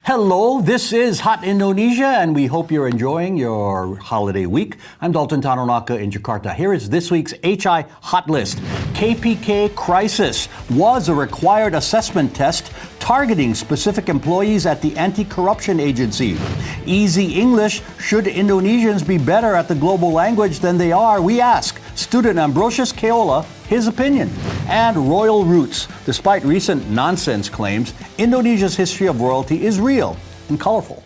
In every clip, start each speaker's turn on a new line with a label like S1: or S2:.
S1: Hello, this is Hot Indonesia, and we hope you're enjoying your holiday week. I'm Dalton Tanonaka in Jakarta. Here is this week's HI Hotlist. KPK crisis was a required assessment test targeting specific employees at the anti-corruption agency. Easy English, should Indonesians be better at the global language than they are? We ask student Ambrosius Keiola his opinion. And royal roots. Despite recent nonsense claims, Indonesia's history of royalty is real and colorful.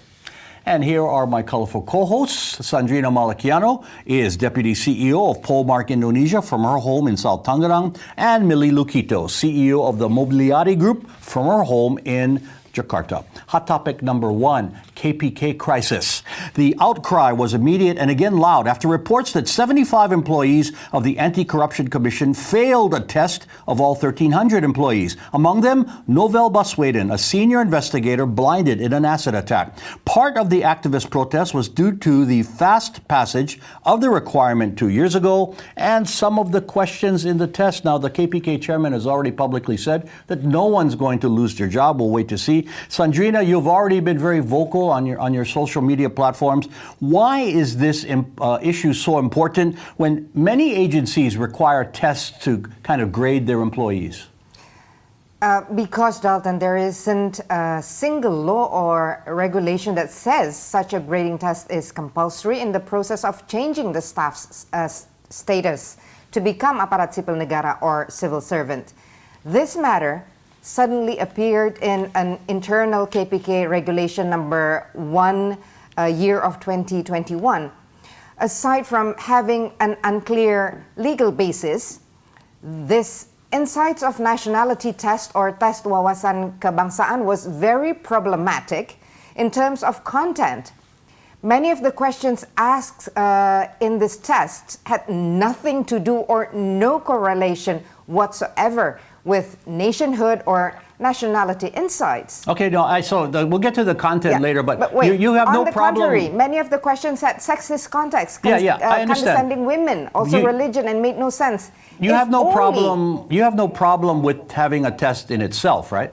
S1: And here are my colorful co-hosts. Sandrina Malakiano is Deputy CEO of Polmark Indonesia from her home in South Tangerang, and Millie Lukito, CEO of the Mobiliari Group from her home in Jakarta. Hot topic number one, KPK crisis. The outcry was immediate and again loud after reports that 75 employees of the Anti-Corruption Commission failed a test of all 1,300 employees. Among them, Novel Baswedan, a senior investigator blinded in an acid attack. Part of the activist protest was due to the fast passage of the requirement 2 years ago and some of the questions in the test. Now, the KPK chairman has already publicly said that no one's going to lose their job. We'll wait to see. Sandrina, you've already been very vocal on your social media platforms. Why is this issue so important when many agencies require tests to kind of grade their employees?
S2: Because, Dalton, there isn't a single law or regulation that says such a grading test is compulsory in the process of changing the staff's status to become aparat sipil negara or civil servant. This matter suddenly appeared in an internal KPK regulation number 1 year of 2021. Aside from having an unclear legal basis, this Insights of Nationality test or test wawasan kebangsaan was very problematic in terms of content. Many of the questions asked in this test had nothing to do or no correlation whatsoever with nationhood or nationality insights.
S1: Okay, no, we'll get to the content later, but
S2: wait,
S1: you have no problem.
S2: On the contrary, many of the questions had sexist context,
S1: I understand.
S2: condescending women, also religion, and made no sense.
S1: You have no problem with having a test in itself, right?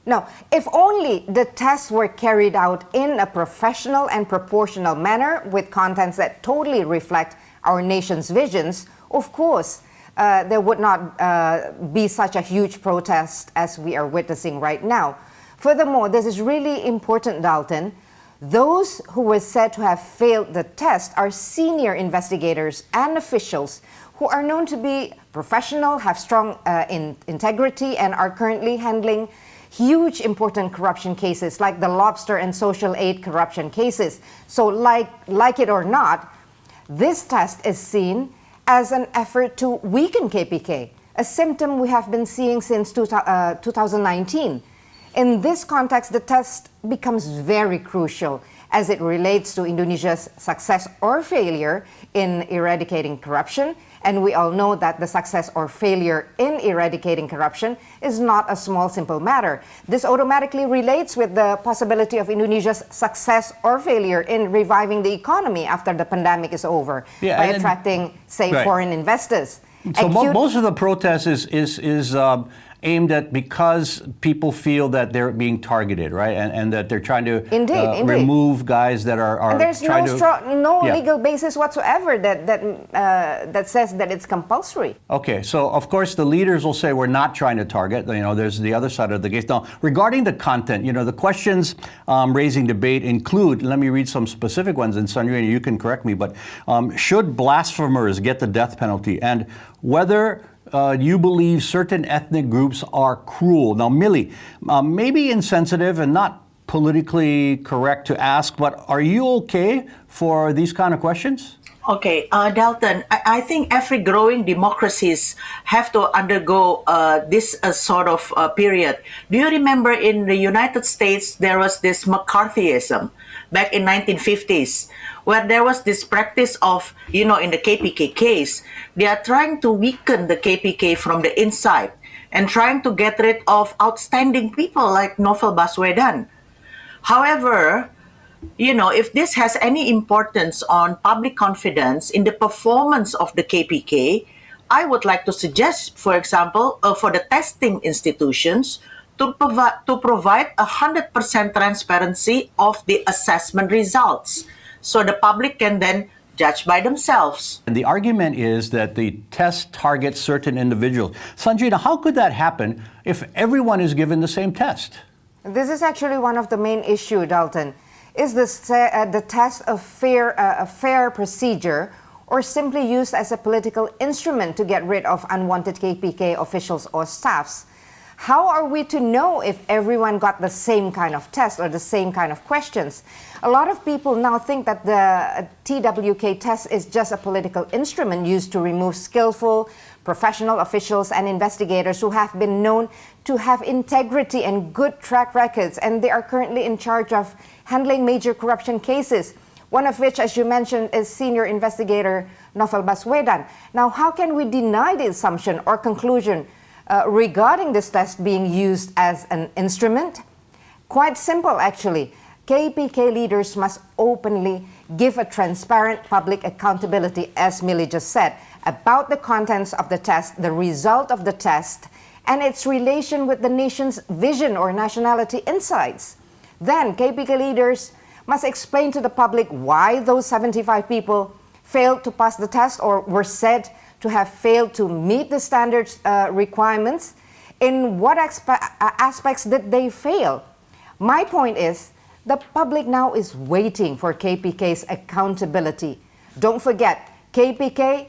S2: No, if only the tests were carried out in a professional and proportional manner with contents that totally reflect our nation's visions, of course, there would not be such a huge protest as we are witnessing right now. Furthermore, this is really important, Dalton. Those who were said to have failed the test are senior investigators and officials who are known to be professional, have strong integrity, and are currently handling huge important corruption cases like the lobster and social aid corruption cases. So like it or not, this test is seen as an effort to weaken KPK, a symptom we have been seeing since 2019. In this context, the test becomes very crucial as it relates to Indonesia's success or failure in eradicating corruption. And we all know that the success or failure in eradicating corruption is not a small, simple matter. This automatically relates with the possibility of Indonesia's success or failure in reviving the economy after the pandemic is over by attracting, say, foreign investors.
S1: So most of the protest is aimed at because people feel that they're being targeted, right? And that they're trying to remove guys that are
S2: and there's
S1: trying
S2: no legal basis whatsoever that says that it's compulsory.
S1: Okay, so of course the leaders will say we're not trying to target. There's the other side of the case. Now, regarding the content, the questions raising debate include, let me read some specific ones, and Sandrina, you can correct me, but should blasphemers get the death penalty? And whether you believe certain ethnic groups are cruel. Now, Millie, maybe insensitive and not politically correct to ask, but are you okay for these kind of questions?
S3: Okay, Dalton, I think every growing democracies have to undergo this sort of period. Do you remember in the United States, there was this McCarthyism back in 1950s, where there was this practice of, in the KPK case, they are trying to weaken the KPK from the inside and trying to get rid of outstanding people like Novel Baswedan. However, if this has any importance on public confidence in the performance of the KPK, I would like to suggest, for example, for the testing institutions to provide 100% transparency of the assessment results, so the public can then judge by themselves.
S1: And the argument is that the test targets certain individuals. Sanjina, how could that happen if everyone is given the same test?
S2: This is actually one of the main issues, Dalton. Is the test a fair procedure, or simply used as a political instrument to get rid of unwanted KPK officials or staffs? How are we to know if everyone got the same kind of test or the same kind of questions? A lot of people now think that the TWK test is just a political instrument used to remove skillful, professional officials and investigators who have been known to have integrity and good track records, and they are currently in charge of handling major corruption cases. One of which, as you mentioned, is senior investigator Novel Baswedan. Now, how can we deny the assumption or conclusion regarding this test being used as an instrument? Quite simple, actually. KPK leaders must openly give a transparent public accountability, as Millie just said, about the contents of the test, the result of the test, and its relation with the nation's vision or nationality insights. Then, KPK leaders must explain to the public why those 75 people failed to pass the test or were said to have failed to meet the standards requirements. In what aspects did they fail? My point is, the public now is waiting for KPK's accountability. Don't forget, KPK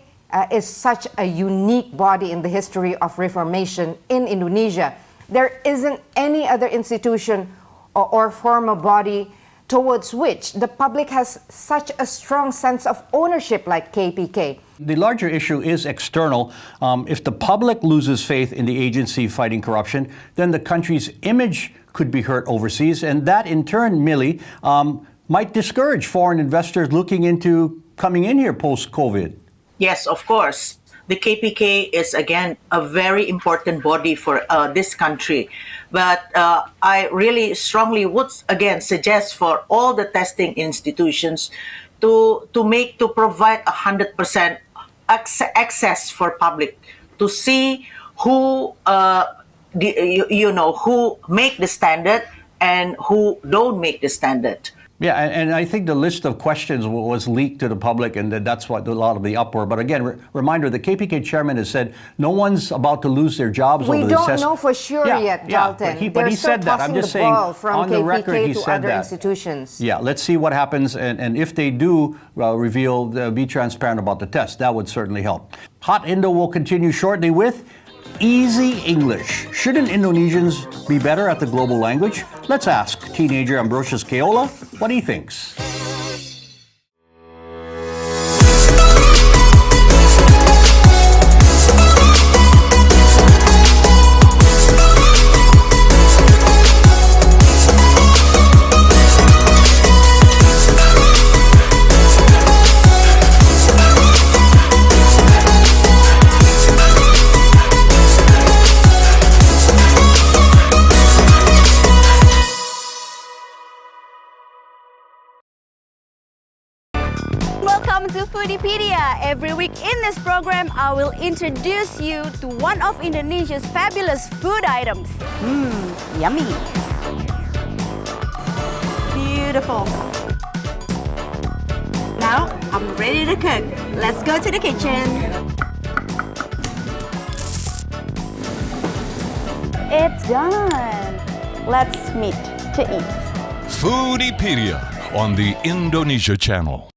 S2: is such a unique body in the history of reformation in Indonesia. There isn't any other institution or formal body towards which the public has such a strong sense of ownership like KPK.
S1: The larger issue is external. If the public loses faith in the agency fighting corruption, then the country's image could be hurt overseas, and that in turn, Millie, might discourage foreign investors looking into coming in here post-COVID.
S3: Yes, of course. The KPK is, again, a very important body for this country. But I really strongly would, again, suggest for all the testing institutions to provide 100% access for public to see who, who make the standard and who don't make the standard.
S1: Yeah, and I think the list of questions was leaked to the public, and that's what a lot of the uproar. But again, reminder, the KPK chairman has said no one's about to lose their jobs over this test.
S2: We don't know for sure yet, Dalton.
S1: But he said that. I'm just saying, on the record, he said that.
S2: Institutions.
S1: Yeah, let's see what happens. And if they do reveal, be transparent about the test, that would certainly help. Hot Indo will continue shortly with Easy English. Shouldn't Indonesians be better at the global language? Let's ask teenager Ambrosius Keiola what he thinks.
S4: Welcome to Foodiepedia. Every week in this program, I will introduce you to one of Indonesia's fabulous food items. Yummy. Beautiful. Now, I'm ready to cook. Let's go to the kitchen. It's done. Let's meet to eat.
S5: Foodiepedia on the Indonesia Channel.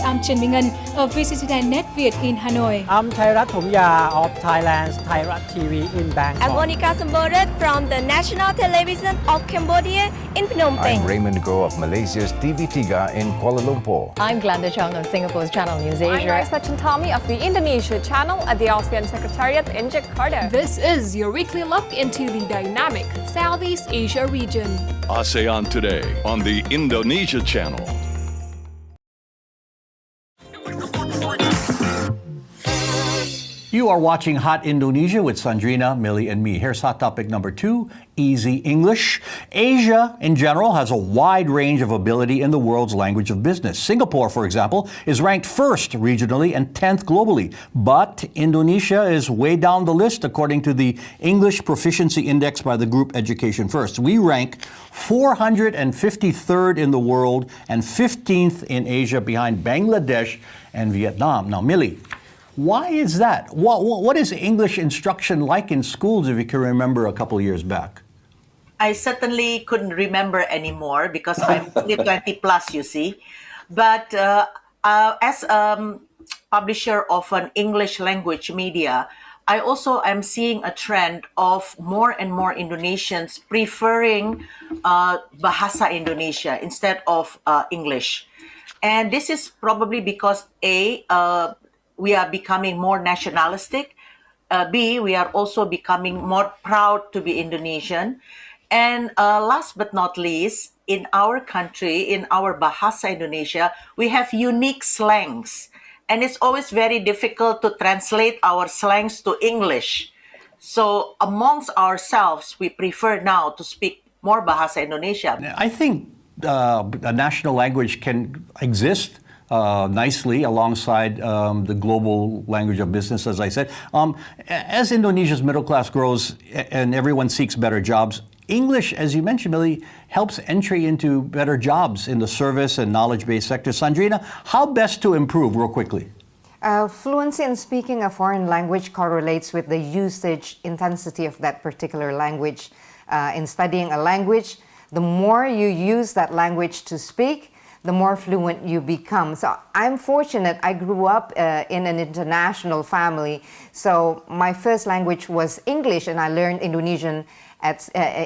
S6: I'm Trần Minh Ngân, a visitor net Viet in Hanoi.
S7: I'm Thairat Thomya of Thailand's Thairat TV in Bangkok.
S8: I'm Monica Sambodet from the National Television of Cambodia in Phnom Penh.
S9: I'm Raymond Go of Malaysia's TV3 in Kuala Lumpur.
S10: I'm Glenda Chung of Singapore's Channel News
S11: I'm
S10: Asia.
S11: Raisa Chantami of the Indonesia channel at the ASEAN Secretariat in Jakarta.
S6: This is your weekly look into the dynamic Southeast Asia region.
S5: ASEAN Today on the Indonesia Channel.
S1: You are watching Hot Indonesia with Sandrina, Millie, and me. Here's hot topic number 2, easy English. Asia, in general, has a wide range of ability in the world's language of business. Singapore, for example, is ranked 1st regionally and 10th globally. But Indonesia is way down the list according to the English Proficiency Index by the group Education First. We rank 453rd in the world and 15th in Asia behind Bangladesh and Vietnam. Now, Millie, why is that? What is English instruction like in schools, if you can remember a couple of years back?
S3: I certainly couldn't remember anymore because I'm only 20 plus, you see. But as a publisher of an English language media, I also am seeing a trend of more and more Indonesians preferring Bahasa Indonesia instead of English. And this is probably because we are becoming more nationalistic. B, we are also becoming more proud to be Indonesian. And last but not least, in our country, in our Bahasa Indonesia, we have unique slangs. And it's always very difficult to translate our slangs to English. So amongst ourselves, we prefer now to speak more Bahasa Indonesia.
S1: I think a national language can exist nicely alongside the global language of business, as I said. As Indonesia's middle class grows and everyone seeks better jobs, English, as you mentioned, Millie, helps entry into better jobs in the service and knowledge-based sector. Sandrina, how best to improve, real quickly?
S2: Fluency in speaking a foreign language correlates with the usage intensity of that particular language. In studying a language, the more you use that language to speak, the more fluent you become. So I'm fortunate. I grew up in an international family. So my first language was English, and I learned Indonesian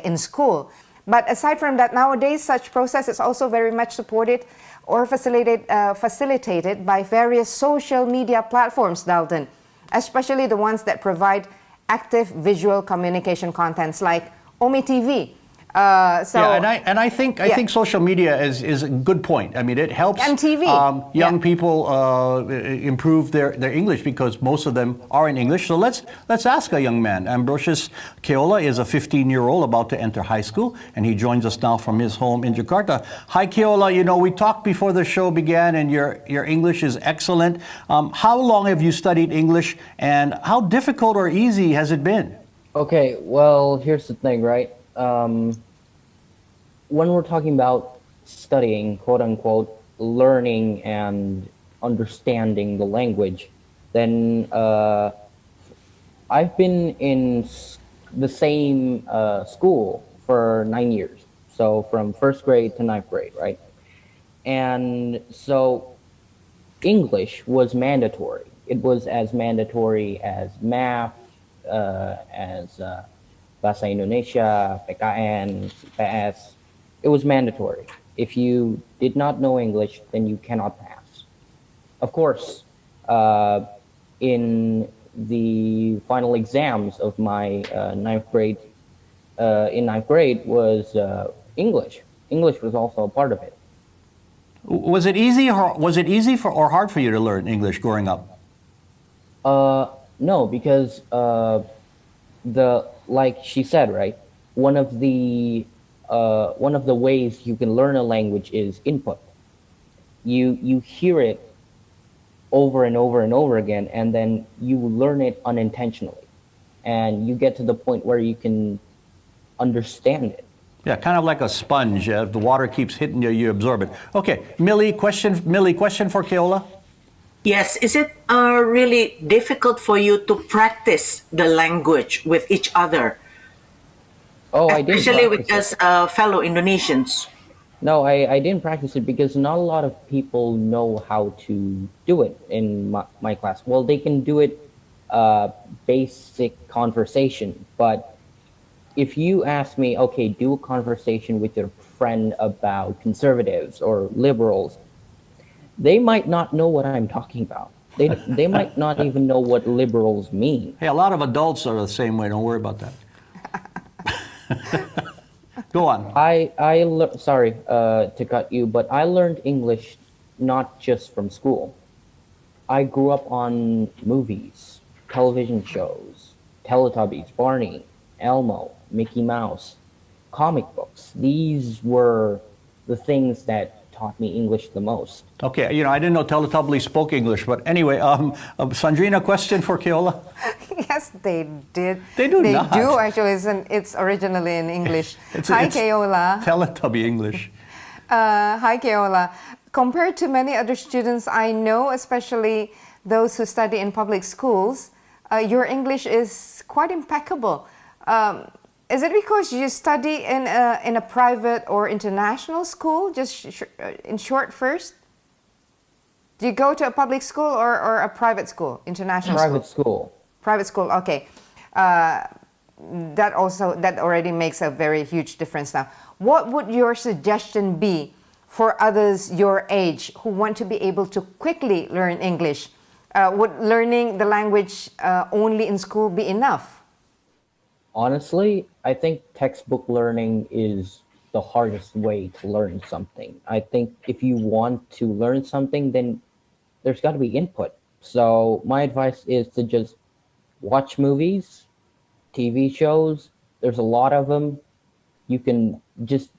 S2: in school. But aside from that, nowadays such process is also very much supported or facilitated by various social media platforms, Dalton, especially the ones that provide active visual communication contents like Omi TV.
S1: I think social media is a good point. I mean, it helps
S2: and TV.
S1: Young people improve their English because most of them are in English. So let's ask a young man. Ambrosius Keiola is a 15-year-old about to enter high school, and he joins us now from his home in Jakarta. Hi, Keiola. You know, we talked before the show began, and your English is excellent. How long have you studied English, and how difficult or easy has it been?
S12: Okay, well, here's the thing, right? When we're talking about studying, quote unquote, learning and understanding the language, then I've been in the same school for 9 years. So from 1st grade to 9th grade, right? And so English was mandatory. It was as mandatory as math, as Bahasa Indonesia, PKN, PS. It was mandatory. If you did not know English, then you cannot pass. Of course, in the final exams of my 9th grade, in 9th grade was English. English was also a part of it.
S1: Was it easy or hard for you to learn English growing up?
S12: No, because like she said, right? One of the ways you can learn a language is input. You hear it over and over and over again, and then you learn it unintentionally, and you get to the point where you can understand it.
S1: Yeah, kind of like a sponge. If the water keeps hitting you, you absorb it. Okay, Millie, question for Keiola?
S3: Yes, is it really difficult for you to practice the language with each other?
S12: Oh, I did.
S3: Especially with us fellow Indonesians.
S12: No, I didn't practice it because not a lot of people know how to do it in my class. Well, they can do it basic conversation, but if you ask me, okay, do a conversation with your friend about conservatives or liberals, they might not know what I'm talking about. They might not even know what liberals mean.
S1: Hey, a lot of adults are the same way. Don't worry about that. Go on.
S12: Sorry to cut you, but I learned English not just from school. I grew up on movies, television shows, Teletubbies, Barney, Elmo, Mickey Mouse, comic books. These were the things that taught me English the most.
S1: Okay, I didn't know Teletubbies spoke English, but anyway, Sandrina, question for Keiola?
S2: Yes, they did.
S1: They do
S2: They
S1: not.
S2: do, actually. It's originally in English. Hi, Keiola.
S1: Teletubby English.
S2: Hi, Keiola. Compared to many other students I know, especially those who study in public schools, your English is quite impeccable. Is it because you study in a private or international school? Just in short first? Do you go to a public school or a private school, international
S12: Private school.
S2: Private school, okay. That already makes a very huge difference now. What would your suggestion be for others your age who want to be able to quickly learn English? Would learning the language only in school be enough?
S12: Honestly, I think textbook learning is the hardest way to learn something. I think if you want to learn something, then there's got to be input. So my advice is to just watch movies, TV shows. There's a lot of them. You can just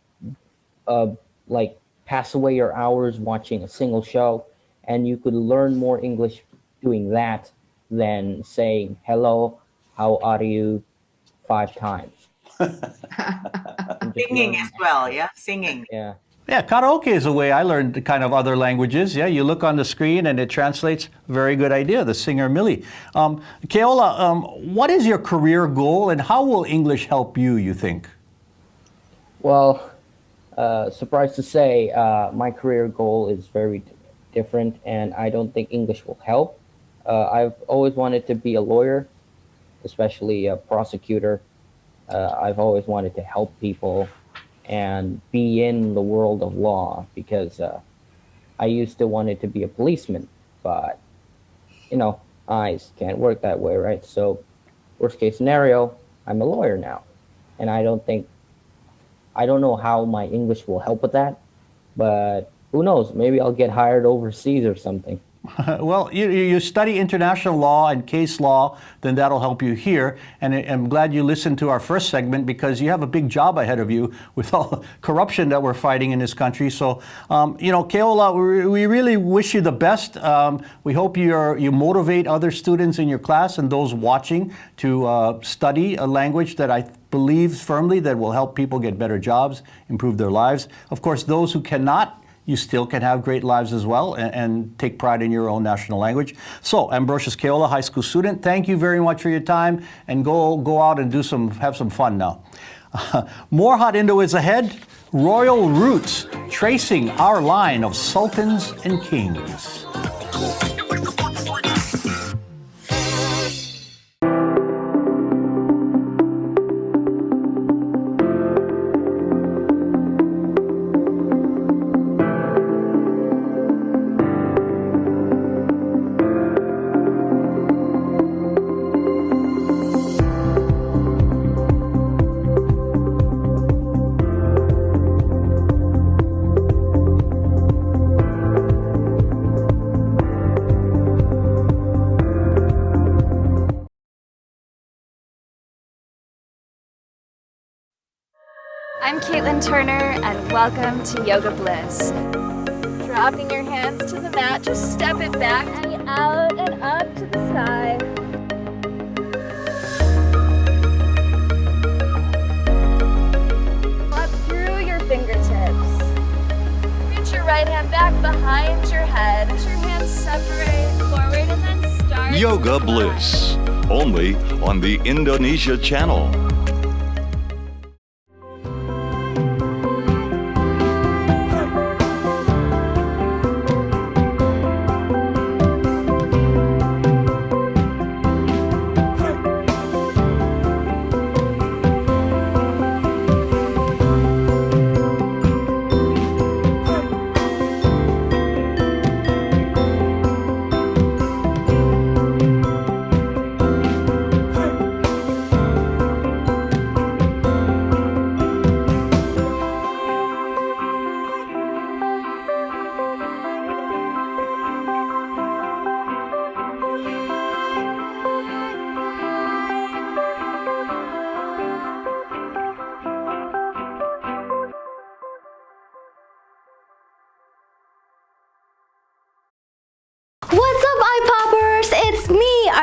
S12: like pass away your hours watching a single show, and you could learn more English doing that than saying hello, how are you 5 times.
S3: Singing as well, yeah? Singing.
S12: Yeah.
S1: Yeah, karaoke is a way I learned kind of other languages. Yeah, you look on the screen and it translates. Very good idea, the singer Millie. Keiola, what is your career goal and how will English help you, you think?
S12: Well, surprised to say, my career goal is very different, and I don't think English will help. I've always wanted to be a lawyer, especially a prosecutor. I've always wanted to help people and be in the world of law because I used to wanted to be a policeman, but eyes can't work that way, right? So worst case scenario, I'm a lawyer now, and I don't know how my English will help with that, but who knows? Maybe I'll get hired overseas or something.
S1: Well, you study international law and case law, then that'll help you here. And I'm glad you listened to our first segment because you have a big job ahead of you with all the corruption that we're fighting in this country. So, Keiola, we really wish you the best. We hope you motivate other students in your class and those watching to study a language that I believe firmly that will help people get better jobs, improve their lives. Of course, those who cannot, you still can have great lives as well and take pride in your own national language. So, Ambrosius Keiola, high school student, thank you very much for your time, and go out and have some fun now. More Hot Indo is ahead. Royal Roots, tracing our line of sultans and kings.
S4: I'm Caitlin Turner, and welcome to Yoga Bliss. Dropping your hands to the mat, just step it back and out and up to the sky. Up through your fingertips. Reach your right hand back behind your head. Let your hands separate forward and then start.
S5: Yoga Bliss, only on the Indonesia channel.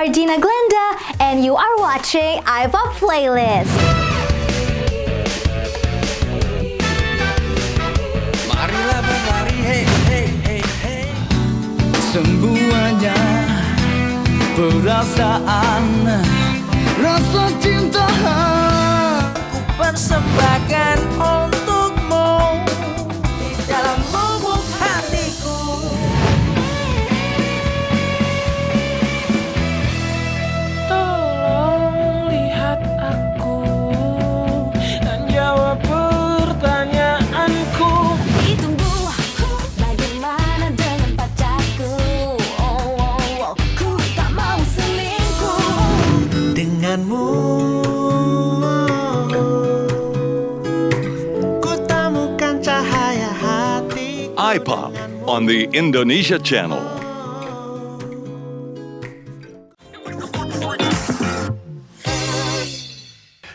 S8: Ardina Glenda, and you are watching iPop Playlist.
S13: Marilah berlari, hey, hey, hey, hey. Semuanya perasaan, rasa cinta ku persembahkan untukmu di dalam lubuk hatiku. Tolong lihat aku dan jawab pertanyaanku.
S8: Ditunggu bagaimana dengan pacarku. Ku tak mau selingkuh
S13: denganmu. Ku temukan cahaya hati.
S5: iPop on the Indonesia Channel.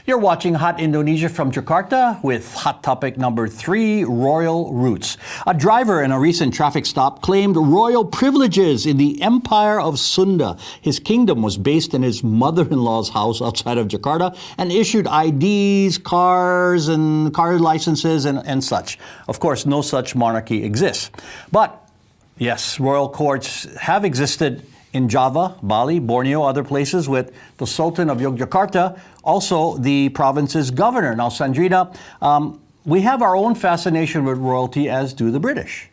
S1: You're watching Hot Indonesia from Jakarta with hot topic number 3, royal roots. A driver in a recent traffic stop claimed royal privileges in the Empire of Sunda. His kingdom was based in his mother-in-law's house outside of Jakarta and issued IDs, cars, and car licenses and such. Of course, no such monarchy exists. But yes, royal courts have existed in Java, Bali, Borneo, other places with the Sultan of Yogyakarta, also the province's governor. Now, Sandrina, we have our own fascination with royalty, as do the British.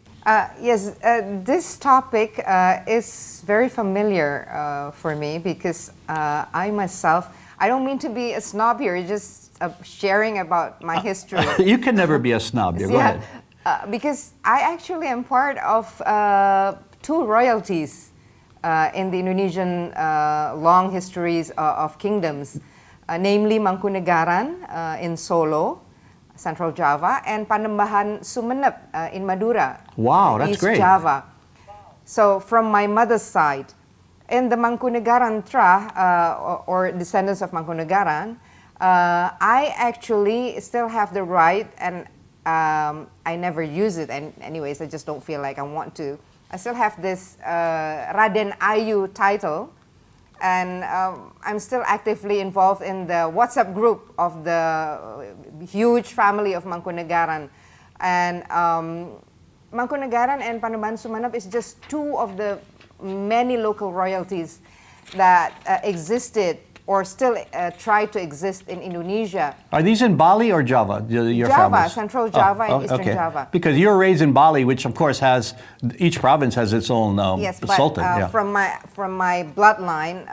S2: Yes, this topic is very familiar for me because I myself, I don't mean to be a snob here, just sharing about my history.
S1: You can never be a snob. Go ahead.
S2: Because I actually am part of 2 royalties in the Indonesian long histories of kingdoms, namely Mangkunegaran in Solo, Central Java, and Panembahan Sumeneb in Madura,
S1: wow, that's
S2: East
S1: great.
S2: Java. So from my mother's side, in the Mangkunegaran or descendants of Mangkunegaran, I actually still have the right, and I never use it. And anyways, I just don't feel like I want to. I still have this Raden Ayu title, and I'm still actively involved in the WhatsApp group of the huge family of Mangkunegaran. And Mangkunegaran and Panembahan Sumeneb is just 2 of the many local royalties that existed or still try to exist in Indonesia.
S1: Are these in Bali or Java? Your
S2: Java,
S1: families?
S2: Central Java and Eastern Java.
S1: Because you're raised in Bali, which of course has, each province has its own
S2: yes, but,
S1: sultan.
S2: From my bloodline,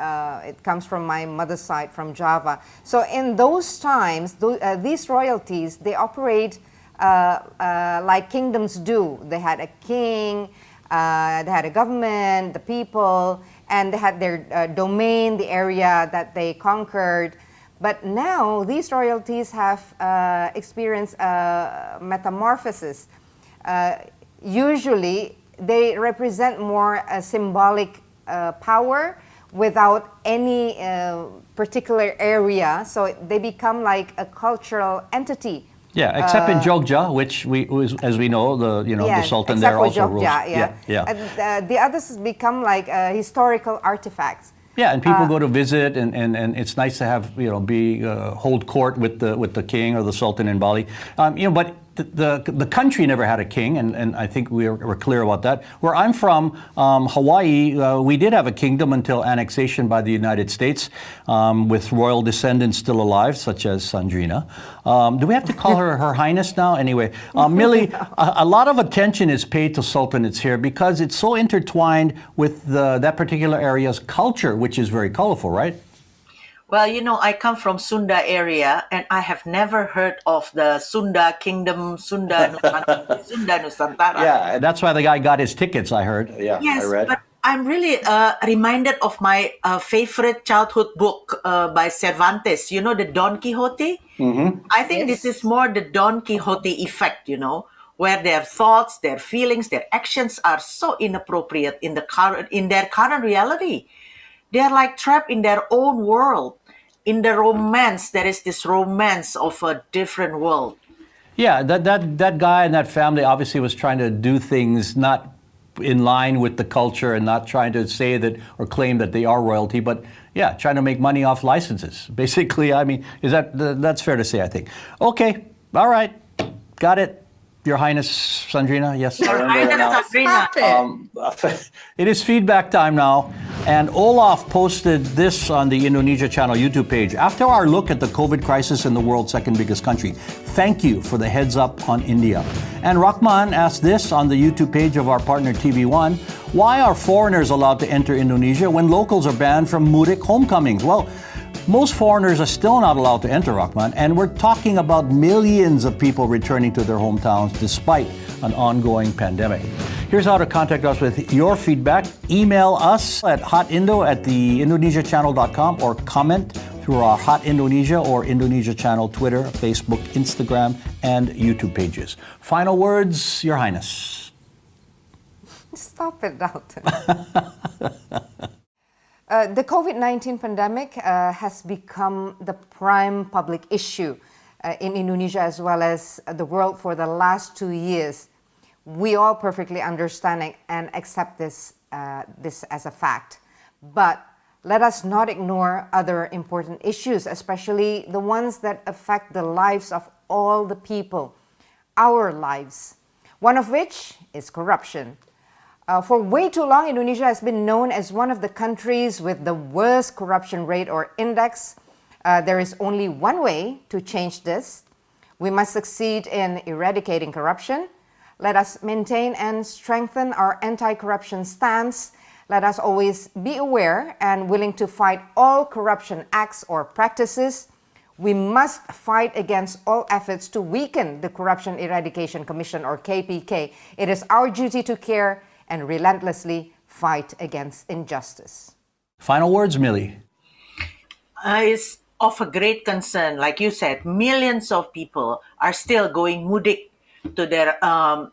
S2: it comes from my mother's side, from Java. So in those times, these royalties, they operate like kingdoms do. They had a king, they had a government, the people, and they had their domain, the area that they conquered. But now these royalties have experienced metamorphosis. Usually they represent more a symbolic power without any particular area, so they become like a cultural entity.
S1: Yeah, except in Jogja, which as we know, the Sultan there also rules.
S2: Yeah. The others become like historical artifacts.
S1: Yeah, and people go to visit, and it's nice to have hold court with the king or the Sultan in Bali. But the country never had a king, and I think we're clear about that. Where I'm from, Hawaii, we did have a kingdom until annexation by the United States, with royal descendants still alive, such as Sandrina. Do we have to call her Her Highness now? Anyway, Millie, a lot of attention is paid to sultanates here because it's so intertwined with that particular area's culture, which is very colorful, right?
S3: Well, I come from Sunda area, and I have never heard of the Sunda Kingdom, Sunda Nusantara.
S1: Yeah, that's why the guy got his tickets, I heard.
S3: Yeah, yes, I read. But I'm really reminded of my favorite childhood book by Cervantes, the Don Quixote. Mm-hmm. I think this is more the Don Quixote effect, where their thoughts, their feelings, their actions are so inappropriate in their current reality. They're like trapped in their own world. In the romance, there is this romance of a different world.
S1: Yeah, that guy and that family obviously was trying to do things not in line with the culture and not trying to say that or claim that they are royalty, but yeah, trying to make money off licenses. Basically, I mean, that's fair to say, I think. Okay, all right, got it. Your Highness Sandrina, yes.
S3: Your Highness Sandrina.
S1: It is feedback time now. And Olaf posted this on the Indonesia Channel YouTube page. After our look at the COVID crisis in the world's second biggest country, thank you for the heads up on India. And Rahman asked this on the YouTube page of our partner TV1. Why are foreigners allowed to enter Indonesia when locals are banned from mudik homecomings? Well, most foreigners are still not allowed to enter, Rahman, and we're talking about millions of people returning to their hometowns despite an ongoing pandemic. Here's how to contact us with your feedback. Email us at hotindo@theindonesiachannel.com or comment through our Hot Indonesia or Indonesia Channel Twitter, Facebook, Instagram, and YouTube pages. Final words, Your Highness.
S2: Stop it, Dalton. The COVID-19 pandemic has become the prime public issue in Indonesia as well as the world for the last 2 years. We all perfectly understand and accept this as a fact. But let us not ignore other important issues, especially the ones that affect the lives of all the people, our lives. One of which is corruption. For way too long, Indonesia has been known as one of the countries with the worst corruption rate or index. There is only one way to change this. We must succeed in eradicating corruption. Let us maintain and strengthen our anti-corruption stance. Let us always be aware and willing to fight all corruption acts or practices. We must fight against all efforts to weaken the Corruption Eradication Commission or KPK. It is our duty to care and relentlessly fight against injustice.
S1: Final words, Millie.
S3: It's of a great concern. Like you said, millions of people are still going mudik to their to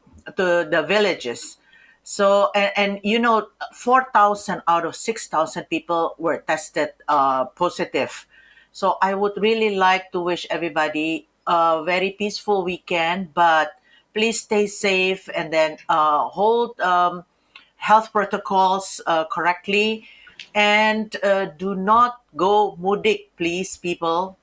S3: the villages. So and 4,000 out of 6,000 people were tested positive. So I would really like to wish everybody a very peaceful weekend, but please stay safe and then hold health protocols correctly, and do not go mudik, please, people.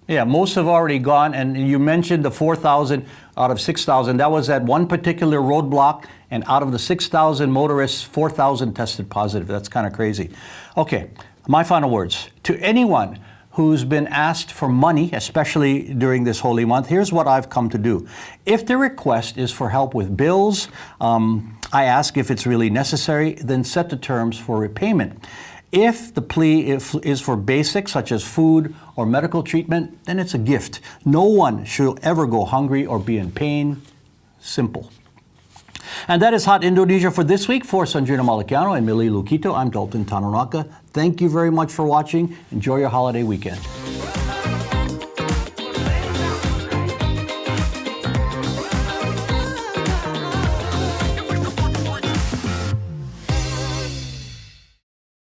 S1: Yeah, most have already gone, and you mentioned the 4,000 out of 6,000. That was at one particular roadblock, and out of the 6,000 motorists, 4,000 tested positive. That's kind of crazy. Okay, my final words. To anyone who's been asked for money, especially during this holy month, here's what I've come to do. If the request is for help with bills, I ask if it's really necessary, then set the terms for repayment. If the plea is for basics such as food or medical treatment, then it's a gift. No one should ever go hungry or be in pain. Simple. And that is Hot Indonesia for this week. For Sandrina Malacano and Millie Lukito, I'm Dalton Tanonaka. Thank you very much for watching. Enjoy your holiday weekend.